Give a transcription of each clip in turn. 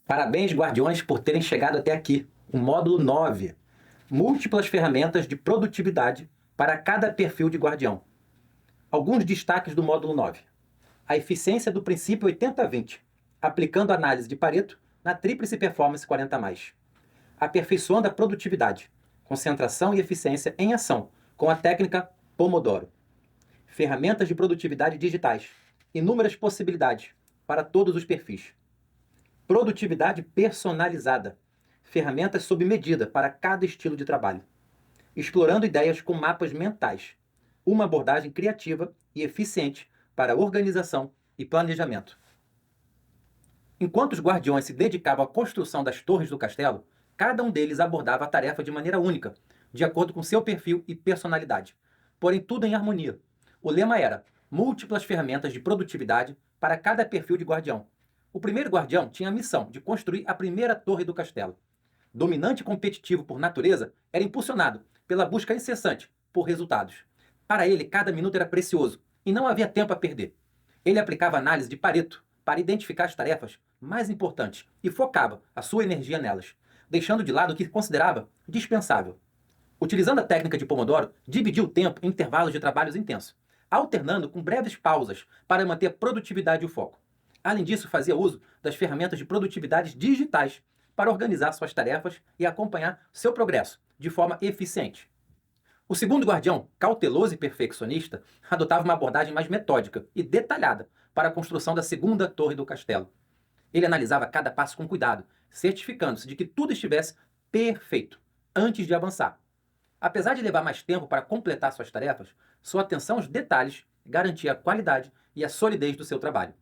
Parabéns, guardiões, por terem chegado até aqui. O módulo 9. Múltiplas ferramentas de produtividade para cada perfil de guardião. Alguns destaques do módulo 9. A eficiência do princípio 80-20, aplicando a análise de Pareto na Tríplice Performance 40+. Aperfeiçoando a produtividade, concentração e eficiência em ação, com a técnica Pomodoro. Ferramentas de produtividade digitais, inúmeras possibilidades para todos os perfis. Produtividade personalizada, ferramentas sob medida para cada estilo de trabalho. Explorando ideias com mapas mentais, uma abordagem criativa e eficiente para organização e planejamento. Enquanto os guardiões se dedicavam à construção das torres do castelo, cada um deles abordava a tarefa de maneira única, de acordo com seu perfil e personalidade, porém tudo em harmonia. O lema era: múltiplas ferramentas de produtividade para cada perfil de guardião. O primeiro guardião tinha a missão de construir a primeira torre do castelo. Dominante e competitivo por natureza, era impulsionado pela busca incessante por resultados. Para ele, cada minuto era precioso e não havia tempo a perder. Ele aplicava análise de Pareto para identificar as tarefas mais importantes e focava a sua energia nelas, deixando de lado o que considerava dispensável. Utilizando a técnica de Pomodoro, dividiu o tempo em intervalos de trabalhos intensos, alternando com breves pausas para manter a produtividade e o foco. Além disso, fazia uso das ferramentas de produtividade digitais para organizar suas tarefas e acompanhar seu progresso de forma eficiente. O segundo guardião, cauteloso e perfeccionista, adotava uma abordagem mais metódica e detalhada para a construção da segunda torre do castelo. Ele analisava cada passo com cuidado, certificando-se de que tudo estivesse perfeito antes de avançar. Apesar de levar mais tempo para completar suas tarefas, sua atenção aos detalhes garantia a qualidade e a solidez do seu trabalho.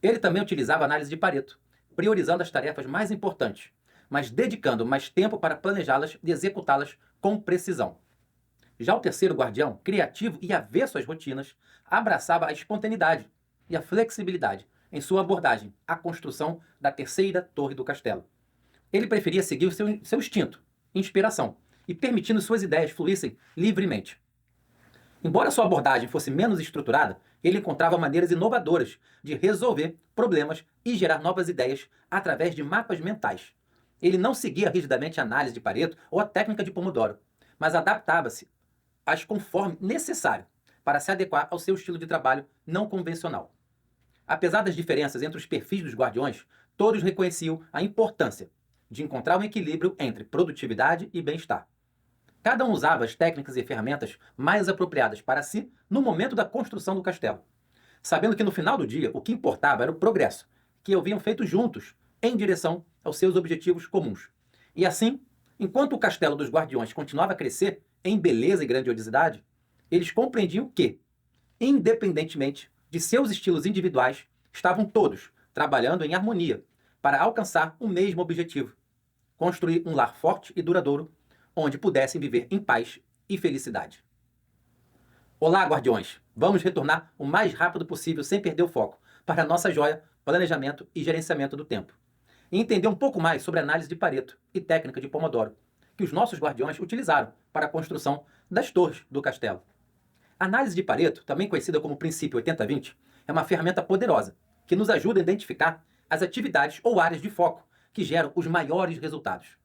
Ele também utilizava a análise de Pareto, priorizando as tarefas mais importantes, mas dedicando mais tempo para planejá-las e executá-las com precisão. Já o terceiro guardião, criativo e avesso às rotinas, abraçava a espontaneidade e a flexibilidade em sua abordagem à construção da terceira torre do castelo. Ele preferia seguir o seu instinto, inspiração, e permitindo suas ideias fluíssem livremente. Embora sua abordagem fosse menos estruturada, ele encontrava maneiras inovadoras de resolver problemas e gerar novas ideias através de mapas mentais. Ele não seguia rigidamente a análise de Pareto ou a técnica de Pomodoro, mas adaptava-se às conforme necessário para se adequar ao seu estilo de trabalho não convencional. Apesar das diferenças entre os perfis dos guardiões, todos reconheciam a importância de encontrar um equilíbrio entre produtividade e bem-estar. Cada um usava as técnicas e ferramentas mais apropriadas para si no momento da construção do castelo, sabendo que no final do dia o que importava era o progresso que haviam feito juntos em direção aos seus objetivos comuns. E assim, enquanto o castelo dos guardiões continuava a crescer em beleza e grandiosidade, eles compreendiam que, independentemente de seus estilos individuais, estavam todos trabalhando em harmonia para alcançar o mesmo objetivo: construir um lar forte e duradouro onde pudessem viver em paz e felicidade. Olá, guardiões! Vamos retornar o mais rápido possível, sem perder o foco, para a nossa joia, planejamento e gerenciamento do tempo. E entender um pouco mais sobre a análise de Pareto e técnica de Pomodoro, que os nossos guardiões utilizaram para a construção das torres do castelo. A análise de Pareto, também conhecida como princípio 80-20, é uma ferramenta poderosa que nos ajuda a identificar as atividades ou áreas de foco que geram os maiores resultados.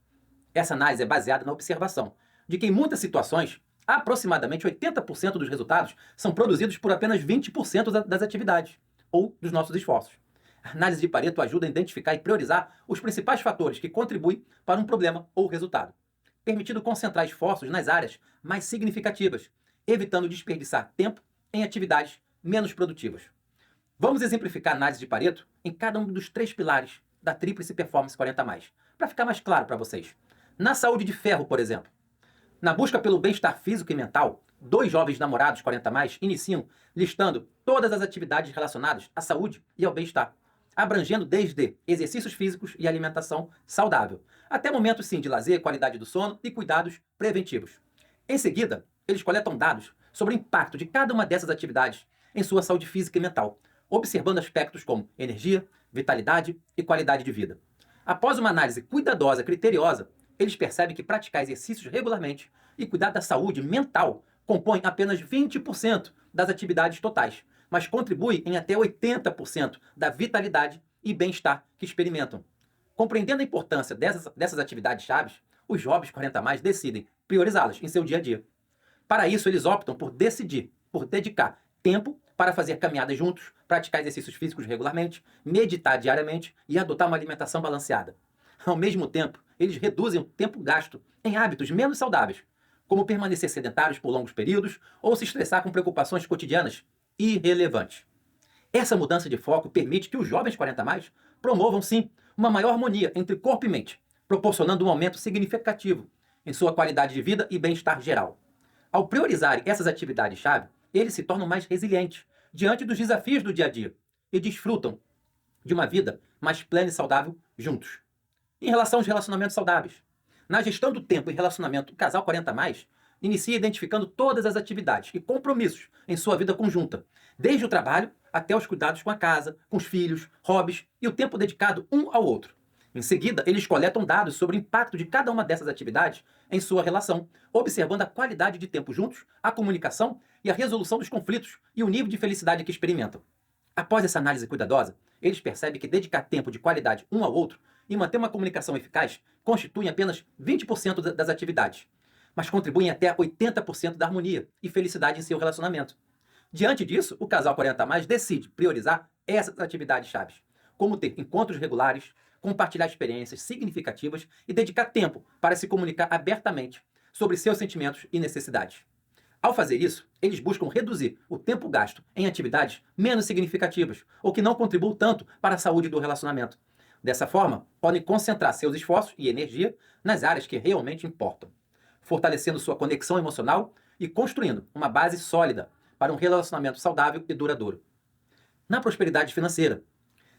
Essa análise é baseada na observação de que, em muitas situações, aproximadamente 80% dos resultados são produzidos por apenas 20% das atividades ou dos nossos esforços. A análise de Pareto ajuda a identificar e priorizar os principais fatores que contribuem para um problema ou resultado, permitindo concentrar esforços nas áreas mais significativas, evitando desperdiçar tempo em atividades menos produtivas. Vamos exemplificar a análise de Pareto em cada um dos 3 pilares da Tríplice Performance 40+, para ficar mais claro para vocês. Na saúde de ferro, por exemplo, na busca pelo bem-estar físico e mental, 2 jovens namorados 40+, iniciam listando todas as atividades relacionadas à saúde e ao bem-estar, abrangendo desde exercícios físicos e alimentação saudável, até momentos sim de lazer, qualidade do sono e cuidados preventivos. Em seguida, eles coletam dados sobre o impacto de cada uma dessas atividades em sua saúde física e mental, observando aspectos como energia, vitalidade e qualidade de vida. Após uma análise cuidadosa e criteriosa, eles percebem que praticar exercícios regularmente e cuidar da saúde mental compõem apenas 20% das atividades totais, mas contribui em até 80% da vitalidade e bem-estar que experimentam. Compreendendo a importância dessas atividades chaves, os jovens 40+, decidem priorizá-las em seu dia a dia. Para isso, eles optam por dedicar tempo para fazer caminhadas juntos, praticar exercícios físicos regularmente, meditar diariamente e adotar uma alimentação balanceada. Ao mesmo tempo, eles reduzem o tempo gasto em hábitos menos saudáveis, como permanecer sedentários por longos períodos ou se estressar com preocupações cotidianas irrelevantes. Essa mudança de foco permite que os jovens 40+, promovam, sim, uma maior harmonia entre corpo e mente, proporcionando um aumento significativo em sua qualidade de vida e bem-estar geral. Ao priorizarem essas atividades-chave, eles se tornam mais resilientes diante dos desafios do dia a dia e desfrutam de uma vida mais plena e saudável juntos. Em relação aos relacionamentos saudáveis, na gestão do tempo e relacionamento, o casal 40+, inicia identificando todas as atividades e compromissos em sua vida conjunta, desde o trabalho até os cuidados com a casa, com os filhos, hobbies e o tempo dedicado um ao outro. Em seguida, eles coletam dados sobre o impacto de cada uma dessas atividades em sua relação, observando a qualidade de tempo juntos, a comunicação e a resolução dos conflitos e o nível de felicidade que experimentam. Após essa análise cuidadosa, eles percebem que dedicar tempo de qualidade um ao outro e manter uma comunicação eficaz constituem apenas 20% das atividades, mas contribuem até 80% da harmonia e felicidade em seu relacionamento. Diante disso, o casal 40+, decide priorizar essas atividades chaves, como ter encontros regulares, compartilhar experiências significativas e dedicar tempo para se comunicar abertamente sobre seus sentimentos e necessidades. Ao fazer isso, eles buscam reduzir o tempo gasto em atividades menos significativas ou que não contribuem tanto para a saúde do relacionamento. Dessa forma, podem concentrar seus esforços e energia nas áreas que realmente importam, fortalecendo sua conexão emocional e construindo uma base sólida para um relacionamento saudável e duradouro. Na prosperidade financeira,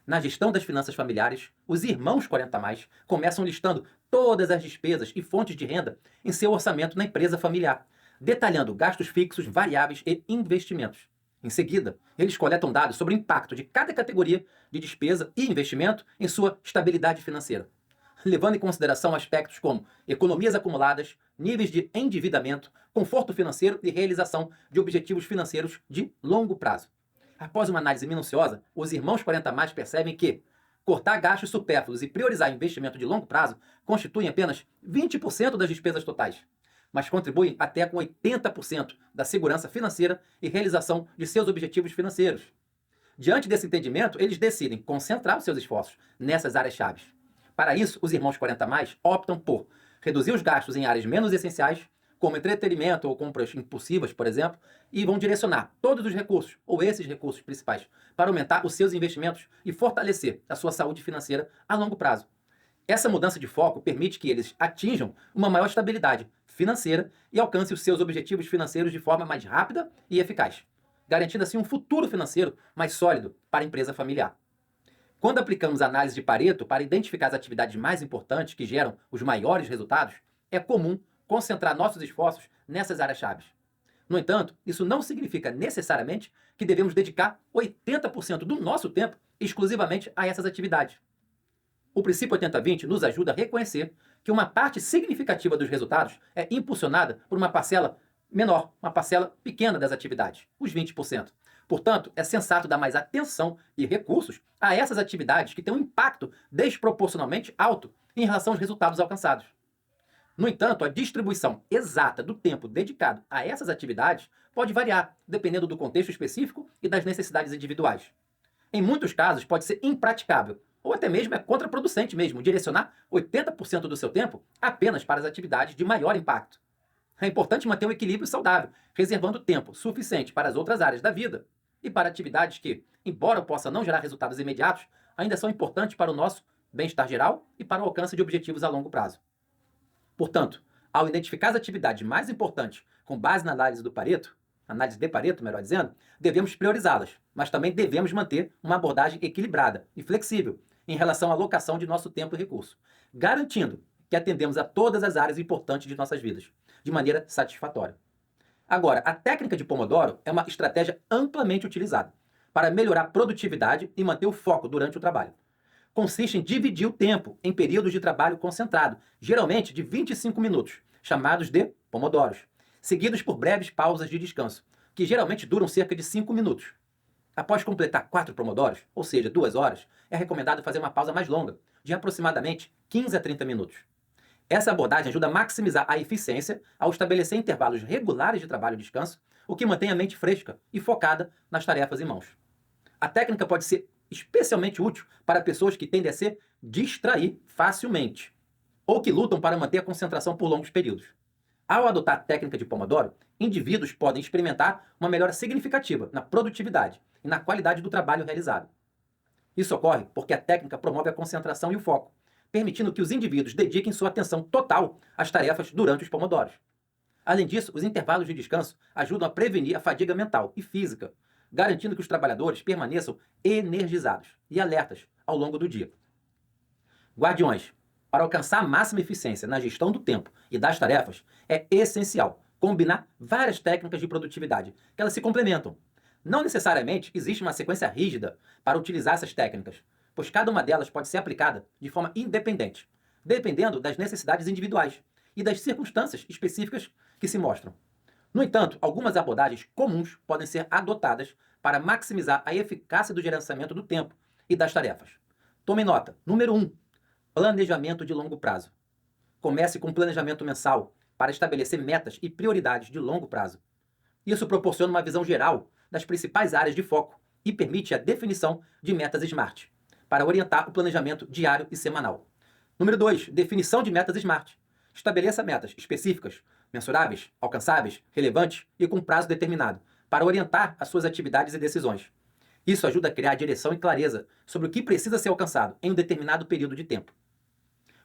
na gestão das finanças familiares, os irmãos 40+, começam listando todas as despesas e fontes de renda em seu orçamento na empresa familiar, detalhando gastos fixos, variáveis e investimentos. Em seguida, eles coletam dados sobre o impacto de cada categoria de despesa e investimento em sua estabilidade financeira, levando em consideração aspectos como economias acumuladas, níveis de endividamento, conforto financeiro e realização de objetivos financeiros de longo prazo. Após uma análise minuciosa, os irmãos 40+, percebem que cortar gastos supérfluos e priorizar investimento de longo prazo constituem apenas 20% das despesas totais, mas contribuem até com 80% da segurança financeira e realização de seus objetivos financeiros. Diante desse entendimento, eles decidem concentrar os seus esforços nessas áreas chaves. Para isso, os irmãos 40+, optam por reduzir os gastos em áreas menos essenciais, como entretenimento ou compras impulsivas, por exemplo, e vão direcionar todos os recursos, ou esses recursos principais, para aumentar os seus investimentos e fortalecer a sua saúde financeira a longo prazo. Essa mudança de foco permite que eles atinjam uma maior estabilidade financeira e alcancem os seus objetivos financeiros de forma mais rápida e eficaz, garantindo assim um futuro financeiro mais sólido para a empresa familiar. Quando aplicamos a análise de Pareto para identificar as atividades mais importantes que geram os maiores resultados, é comum concentrar nossos esforços nessas áreas chaves. No entanto, isso não significa necessariamente que devemos dedicar 80% do nosso tempo exclusivamente a essas atividades. O princípio 80-20 nos ajuda a reconhecer que uma parte significativa dos resultados é impulsionada por uma parcela menor, uma parcela pequena das atividades, os 20%. Portanto, é sensato dar mais atenção e recursos a essas atividades que têm um impacto desproporcionalmente alto em relação aos resultados alcançados. No entanto, a distribuição exata do tempo dedicado a essas atividades pode variar, dependendo do contexto específico e das necessidades individuais. Em muitos casos, pode ser impraticável, ou até mesmo é contraproducente mesmo, direcionar 80% do seu tempo apenas para as atividades de maior impacto. É importante manter um equilíbrio saudável, reservando tempo suficiente para as outras áreas da vida e para atividades que, embora possam não gerar resultados imediatos, ainda são importantes para o nosso bem-estar geral e para o alcance de objetivos a longo prazo. Portanto, ao identificar as atividades mais importantes com base na análise de Pareto, melhor dizendo, devemos priorizá-las, mas também devemos manter uma abordagem equilibrada e flexível em relação à alocação de nosso tempo e recurso, garantindo que atendemos a todas as áreas importantes de nossas vidas, de maneira satisfatória. Agora, a técnica de Pomodoro é uma estratégia amplamente utilizada para melhorar a produtividade e manter o foco durante o trabalho. Consiste em dividir o tempo em períodos de trabalho concentrado, geralmente de 25 minutos, chamados de pomodoros, seguidos por breves pausas de descanso, que geralmente duram cerca de 5 minutos. Após completar 4 pomodoros, ou seja, 2 horas, é recomendado fazer uma pausa mais longa, de aproximadamente 15 a 30 minutos. Essa abordagem ajuda a maximizar a eficiência ao estabelecer intervalos regulares de trabalho e descanso, o que mantém a mente fresca e focada nas tarefas em mãos. A técnica pode ser especialmente útil para pessoas que tendem a se distrair facilmente ou que lutam para manter a concentração por longos períodos. Ao adotar a técnica de Pomodoro, indivíduos podem experimentar uma melhora significativa na produtividade e na qualidade do trabalho realizado. Isso ocorre porque a técnica promove a concentração e o foco, permitindo que os indivíduos dediquem sua atenção total às tarefas durante os pomodoros. Além disso, os intervalos de descanso ajudam a prevenir a fadiga mental e física, garantindo que os trabalhadores permaneçam energizados e alertas ao longo do dia. Guardiões, para alcançar a máxima eficiência na gestão do tempo e das tarefas, é essencial combinar várias técnicas de produtividade, que elas se complementam. Não necessariamente existe uma sequência rígida para utilizar essas técnicas, pois cada uma delas pode ser aplicada de forma independente, dependendo das necessidades individuais e das circunstâncias específicas que se mostram. No entanto, algumas abordagens comuns podem ser adotadas para maximizar a eficácia do gerenciamento do tempo e das tarefas. Tome nota. Número 1. Planejamento de longo prazo. Comece com um planejamento mensal para estabelecer metas e prioridades de longo prazo. Isso proporciona uma visão geral das principais áreas de foco e permite a definição de metas SMART, para orientar o planejamento diário e semanal. Número 2. Definição de metas SMART. Estabeleça metas específicas, mensuráveis, alcançáveis, relevantes e com prazo determinado, para orientar as suas atividades e decisões. Isso ajuda a criar direção e clareza sobre o que precisa ser alcançado em um determinado período de tempo.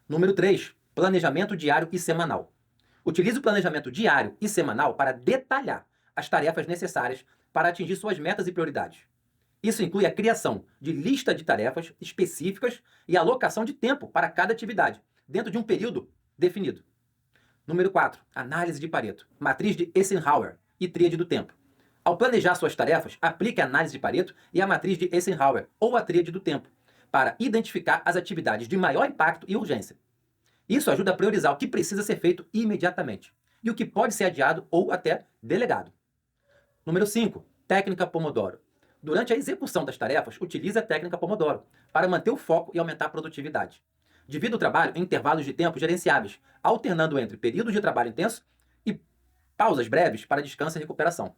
Número 3. Planejamento diário e semanal. Utilize o planejamento diário e semanal para detalhar as tarefas necessárias para atingir suas metas e prioridades. Isso inclui a criação de lista de tarefas específicas e a alocação de tempo para cada atividade, dentro de um período definido. Número 4. Análise de Pareto, matriz de Eisenhower e tríade do tempo. Ao planejar suas tarefas, aplique a análise de Pareto e a matriz de Eisenhower, ou a tríade do tempo, para identificar as atividades de maior impacto e urgência. Isso ajuda a priorizar o que precisa ser feito imediatamente e o que pode ser adiado ou até delegado. Número 5. Técnica Pomodoro. Durante a execução das tarefas, utilize a técnica Pomodoro para manter o foco e aumentar a produtividade. Divida o trabalho em intervalos de tempo gerenciáveis, alternando entre períodos de trabalho intenso e pausas breves para descanso e recuperação.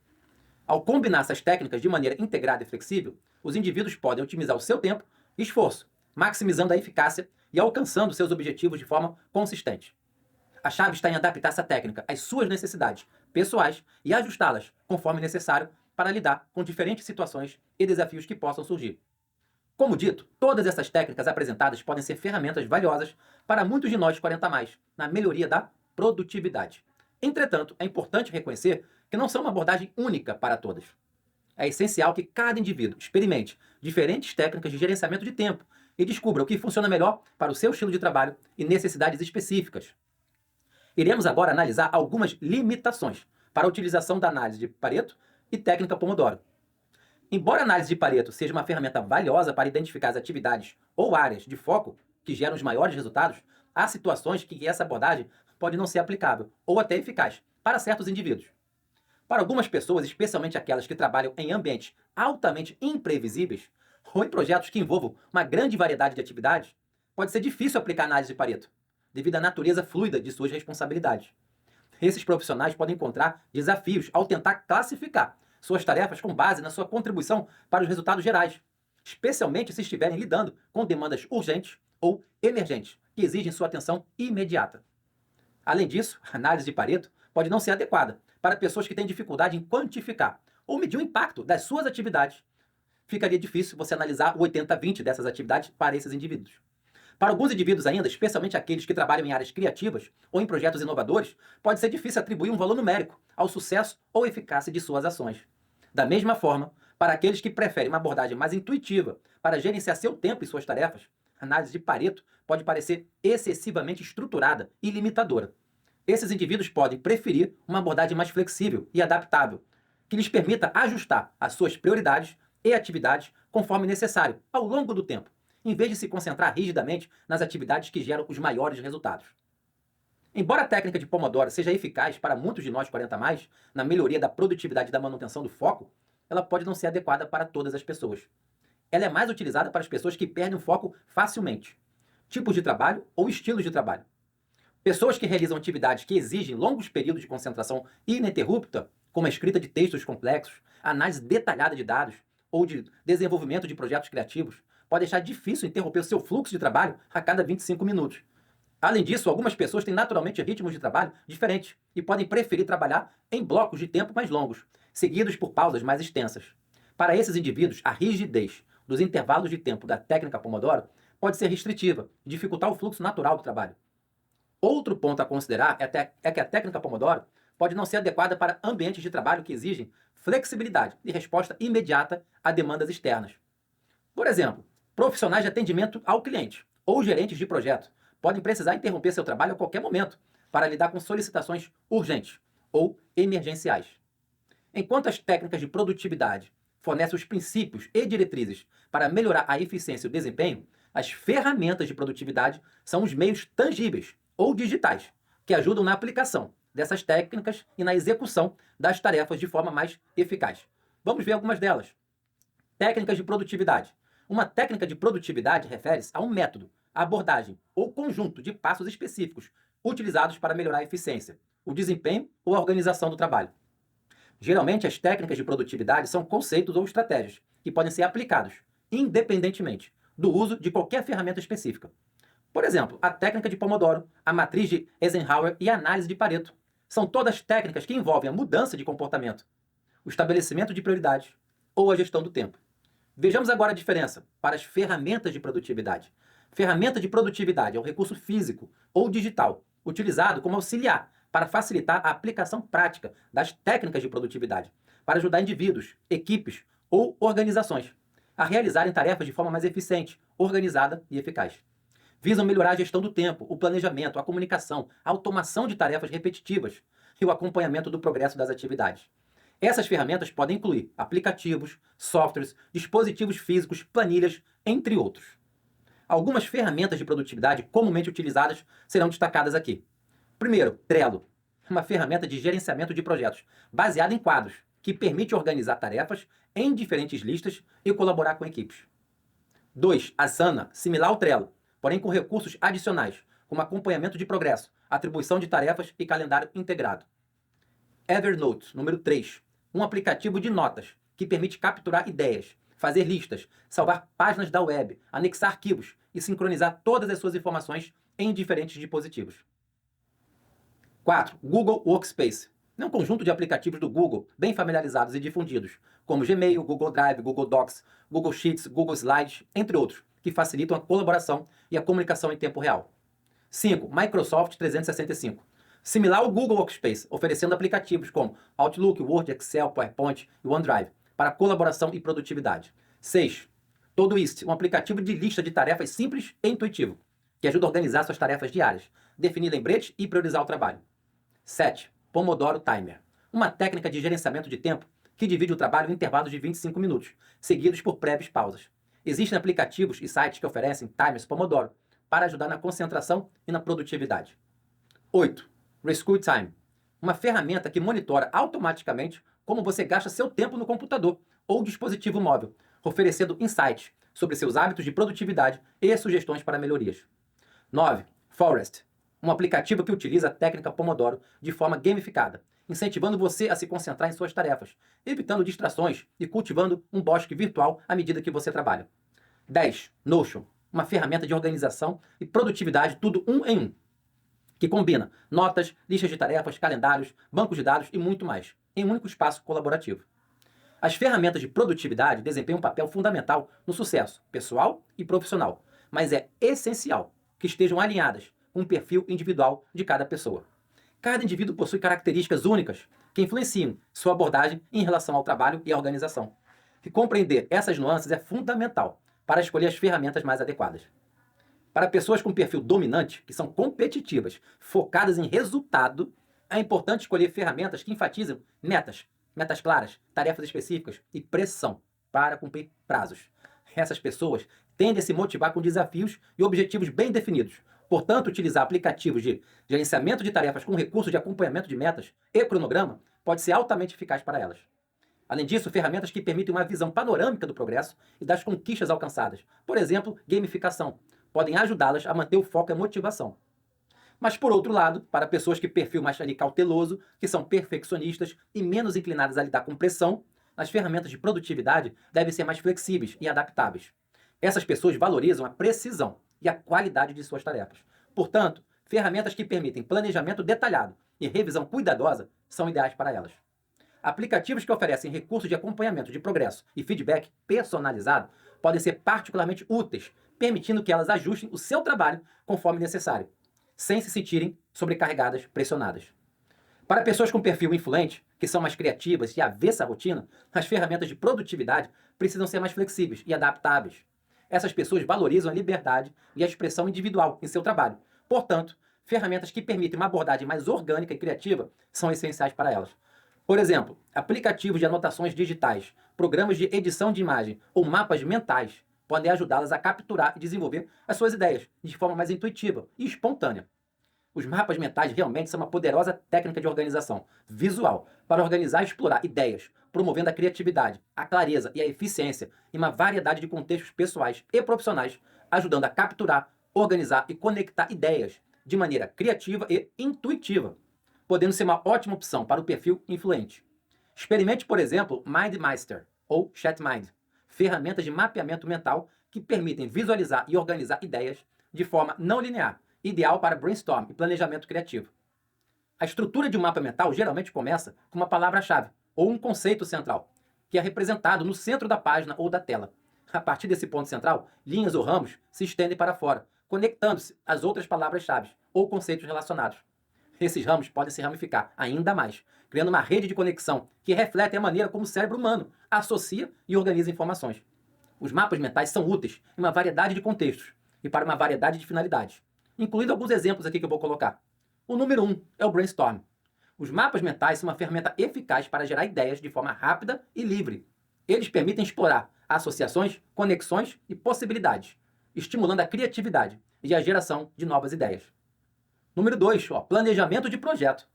Ao combinar essas técnicas de maneira integrada e flexível, os indivíduos podem otimizar o seu tempo e esforço, maximizando a eficácia e alcançando seus objetivos de forma consistente. A chave está em adaptar essa técnica às suas necessidades pessoais e ajustá-las conforme necessário para lidar com diferentes situações e desafios que possam surgir. Como dito, todas essas técnicas apresentadas podem ser ferramentas valiosas para muitos de nós 40+, na melhoria da produtividade. Entretanto, é importante reconhecer que não são uma abordagem única para todas. É essencial que cada indivíduo experimente diferentes técnicas de gerenciamento de tempo e descubra o que funciona melhor para o seu estilo de trabalho e necessidades específicas. Iremos agora analisar algumas limitações para a utilização da análise de Pareto e técnica Pomodoro. Embora a análise de Pareto seja uma ferramenta valiosa para identificar as atividades ou áreas de foco que geram os maiores resultados, há situações que essa abordagem pode não ser aplicável ou até eficaz para certos indivíduos. Para algumas pessoas, especialmente aquelas que trabalham em ambientes altamente imprevisíveis ou em projetos que envolvam uma grande variedade de atividades, pode ser difícil aplicar a análise de Pareto, devido à natureza fluida de suas responsabilidades. Esses profissionais podem encontrar desafios ao tentar classificar suas tarefas com base na sua contribuição para os resultados gerais, especialmente se estiverem lidando com demandas urgentes ou emergentes, que exigem sua atenção imediata. Além disso, a análise de Pareto pode não ser adequada para pessoas que têm dificuldade em quantificar ou medir o impacto das suas atividades. Ficaria difícil você analisar o 80-20 dessas atividades para esses indivíduos. Para alguns indivíduos ainda, especialmente aqueles que trabalham em áreas criativas ou em projetos inovadores, pode ser difícil atribuir um valor numérico ao sucesso ou eficácia de suas ações. Da mesma forma, para aqueles que preferem uma abordagem mais intuitiva para gerenciar seu tempo e suas tarefas, a análise de Pareto pode parecer excessivamente estruturada e limitadora. Esses indivíduos podem preferir uma abordagem mais flexível e adaptável, que lhes permita ajustar as suas prioridades e atividades conforme necessário ao longo do tempo, em vez de se concentrar rigidamente nas atividades que geram os maiores resultados. Embora a técnica de Pomodoro seja eficaz para muitos de nós 40+, na melhoria da produtividade e da manutenção do foco, ela pode não ser adequada para todas as pessoas. Ela é mais utilizada para as pessoas que perdem o foco facilmente. tipos de trabalho ou estilos de trabalho. Pessoas que realizam atividades que exigem longos períodos de concentração ininterrupta, como a escrita de textos complexos, análise detalhada de dados ou de desenvolvimento de projetos criativos, pode deixar difícil interromper o seu fluxo de trabalho a cada 25 minutos. Além disso, algumas pessoas têm naturalmente ritmos de trabalho diferentes e podem preferir trabalhar em blocos de tempo mais longos, seguidos por pausas mais extensas. Para esses indivíduos, a rigidez dos intervalos de tempo da técnica Pomodoro pode ser restritiva e dificultar o fluxo natural do trabalho. Outro ponto a considerar é que a técnica Pomodoro pode não ser adequada para ambientes de trabalho que exigem flexibilidade e resposta imediata a demandas externas. Por exemplo, profissionais de atendimento ao cliente ou gerentes de projeto podem precisar interromper seu trabalho a qualquer momento para lidar com solicitações urgentes ou emergenciais. Enquanto as técnicas de produtividade fornecem os princípios e diretrizes para melhorar a eficiência e o desempenho, as ferramentas de produtividade são os meios tangíveis ou digitais que ajudam na aplicação dessas técnicas e na execução das tarefas de forma mais eficaz. Vamos ver algumas delas. Técnicas de produtividade. Uma técnica de produtividade refere-se a um método, abordagem ou conjunto de passos específicos utilizados para melhorar a eficiência, o desempenho ou a organização do trabalho. Geralmente, as técnicas de produtividade são conceitos ou estratégias que podem ser aplicados independentemente do uso de qualquer ferramenta específica. Por exemplo, a técnica de Pomodoro, a matriz de Eisenhower e a análise de Pareto. São todas técnicas que envolvem a mudança de comportamento, o estabelecimento de prioridades ou a gestão do tempo. Vejamos agora a diferença para as ferramentas de produtividade. Ferramenta de produtividade é um recurso físico ou digital, utilizado como auxiliar para facilitar a aplicação prática das técnicas de produtividade, para ajudar indivíduos, equipes ou organizações a realizarem tarefas de forma mais eficiente, organizada e eficaz. Visam melhorar a gestão do tempo, o planejamento, a comunicação, a automação de tarefas repetitivas e o acompanhamento do progresso das atividades. Essas ferramentas podem incluir aplicativos, softwares, dispositivos físicos, planilhas, entre outros. Algumas ferramentas de produtividade comumente utilizadas serão destacadas aqui. Primeiro, Trello, uma ferramenta de gerenciamento de projetos baseada em quadros, que permite organizar tarefas em diferentes listas e colaborar com equipes. 2. Asana, similar ao Trello, porém com recursos adicionais, como acompanhamento de progresso, atribuição de tarefas e calendário integrado. Evernote, número 3, um aplicativo de notas que permite capturar ideias, fazer listas, salvar páginas da web, anexar arquivos e sincronizar todas as suas informações em diferentes dispositivos. 4. Google Workspace. É um conjunto de aplicativos do Google bem familiarizados e difundidos, como Gmail, Google Drive, Google Docs, Google Sheets, Google Slides, entre outros, que facilitam a colaboração e a comunicação em tempo real. 5. Microsoft 365. Similar ao Google Workspace, oferecendo aplicativos como Outlook, Word, Excel, PowerPoint e OneDrive para colaboração e produtividade. 6. Todoist, um aplicativo de lista de tarefas simples e intuitivo, que ajuda a organizar suas tarefas diárias, definir lembretes e priorizar o trabalho. 7. Pomodoro Timer, uma técnica de gerenciamento de tempo que divide o trabalho em intervalos de 25 minutos, seguidos por breves pausas. Existem aplicativos e sites que oferecem timers Pomodoro para ajudar na concentração e na produtividade. 8. Rescue Time, uma ferramenta que monitora automaticamente como você gasta seu tempo no computador ou dispositivo móvel, oferecendo insights sobre seus hábitos de produtividade e sugestões para melhorias. 9. Forest, um aplicativo que utiliza a técnica Pomodoro de forma gamificada, incentivando você a se concentrar em suas tarefas, evitando distrações e cultivando um bosque virtual à medida que você trabalha. 10. Notion, uma ferramenta de organização e produtividade tudo um em um, que combina notas, listas de tarefas, calendários, bancos de dados e muito mais, em um único espaço colaborativo. As ferramentas de produtividade desempenham um papel fundamental no sucesso pessoal e profissional, mas é essencial que estejam alinhadas com o perfil individual de cada pessoa. Cada indivíduo possui características únicas que influenciam sua abordagem em relação ao trabalho e à organização. E compreender essas nuances é fundamental para escolher as ferramentas mais adequadas. Para pessoas com perfil dominante, que são competitivas, focadas em resultado, é importante escolher ferramentas que enfatizam metas claras, tarefas específicas e pressão para cumprir prazos. Essas pessoas tendem a se motivar com desafios e objetivos bem definidos. Portanto, utilizar aplicativos de gerenciamento de tarefas com recurso de acompanhamento de metas e cronograma pode ser altamente eficaz para elas. Além disso, ferramentas que permitem uma visão panorâmica do progresso e das conquistas alcançadas. Por exemplo, gamificação, podem ajudá-las a manter o foco e a motivação. Mas, por outro lado, para pessoas que perfil mais ali cauteloso, que são perfeccionistas e menos inclinadas a lidar com pressão, as ferramentas de produtividade devem ser mais flexíveis e adaptáveis. Essas pessoas valorizam a precisão e a qualidade de suas tarefas. Portanto, ferramentas que permitem planejamento detalhado e revisão cuidadosa são ideais para elas. Aplicativos que oferecem recursos de acompanhamento de progresso e feedback personalizado podem ser particularmente úteis, permitindo que elas ajustem o seu trabalho conforme necessário, sem se sentirem sobrecarregadas, pressionadas. Para pessoas com perfil influente, que são mais criativas e avessas à rotina, as ferramentas de produtividade precisam ser mais flexíveis e adaptáveis. Essas pessoas valorizam a liberdade e a expressão individual em seu trabalho. Portanto, ferramentas que permitem uma abordagem mais orgânica e criativa são essenciais para elas. Por exemplo, aplicativos de anotações digitais, programas de edição de imagem ou mapas mentais podem ajudá-las a capturar e desenvolver as suas ideias de forma mais intuitiva e espontânea. Os mapas mentais realmente são uma poderosa técnica de organização visual para organizar e explorar ideias, promovendo a criatividade, a clareza e a eficiência em uma variedade de contextos pessoais e profissionais, ajudando a capturar, organizar e conectar ideias de maneira criativa e intuitiva, podendo ser uma ótima opção para o perfil influente. Experimente, por exemplo, MindMeister ou ChatMind, ferramentas de mapeamento mental que permitem visualizar e organizar ideias de forma não linear, ideal para brainstorm e planejamento criativo. A estrutura de um mapa mental geralmente começa com uma palavra-chave ou um conceito central, que é representado no centro da página ou da tela. A partir desse ponto central, linhas ou ramos se estendem para fora, conectando-se às outras palavras-chave ou conceitos relacionados. Esses ramos podem se ramificar ainda mais, criando uma rede de conexão que reflete a maneira como o cérebro humano associa e organiza informações. Os mapas mentais são úteis em uma variedade de contextos e para uma variedade de finalidades, incluindo alguns exemplos aqui que eu vou colocar. O número 1 é o brainstorm. Os mapas mentais são uma ferramenta eficaz para gerar ideias de forma rápida e livre. Eles permitem explorar associações, conexões e possibilidades, estimulando a criatividade e a geração de novas ideias. Número 2, planejamento de projeto.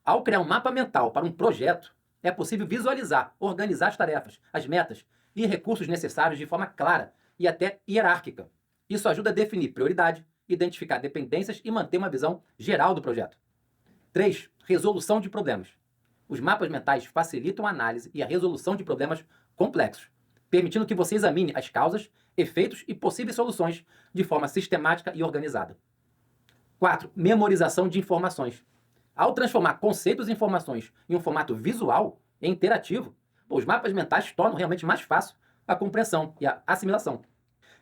Ao criar um mapa mental para um projeto, é possível visualizar, organizar as tarefas, as metas e recursos necessários de forma clara e até hierárquica. Isso ajuda a definir prioridade, identificar dependências e manter uma visão geral do projeto. 3. Resolução de problemas. Os mapas mentais facilitam a análise e a resolução de problemas complexos, permitindo que você examine as causas, efeitos e possíveis soluções de forma sistemática e organizada. 4. Memorização de informações. Ao transformar conceitos e informações em um formato visual e interativo, os mapas mentais tornam realmente mais fácil a compreensão e a assimilação.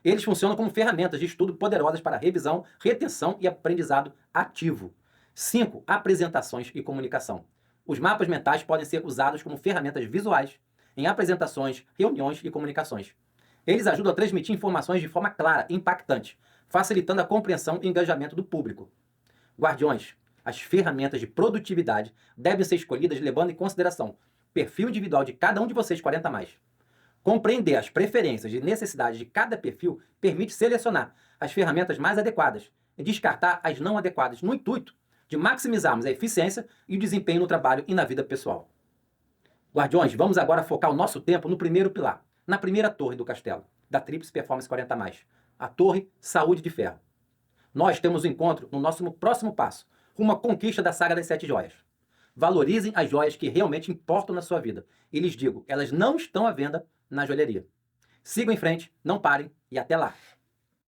Eles funcionam como ferramentas de estudo poderosas para revisão, retenção e aprendizado ativo. 5. Apresentações e comunicação. Os mapas mentais podem ser usados como ferramentas visuais em apresentações, reuniões e comunicações. Eles ajudam a transmitir informações de forma clara e impactante, facilitando a compreensão e engajamento do público. Guardiões, as ferramentas de produtividade devem ser escolhidas levando em consideração o perfil individual de cada um de vocês 40+. Compreender as preferências e necessidades de cada perfil permite selecionar as ferramentas mais adequadas e descartar as não adequadas no intuito de maximizarmos a eficiência e o desempenho no trabalho e na vida pessoal. Guardiões, vamos agora focar o nosso tempo no primeiro pilar, na primeira torre do castelo, da Tríplice Performance 40+, a Torre Saúde de Ferro. Nós temos um encontro no nosso próximo passo, rumo à conquista da saga das 7 joias. Valorizem as joias que realmente importam na sua vida. E lhes digo, elas não estão à venda na joalheria. Sigam em frente, não parem e até lá!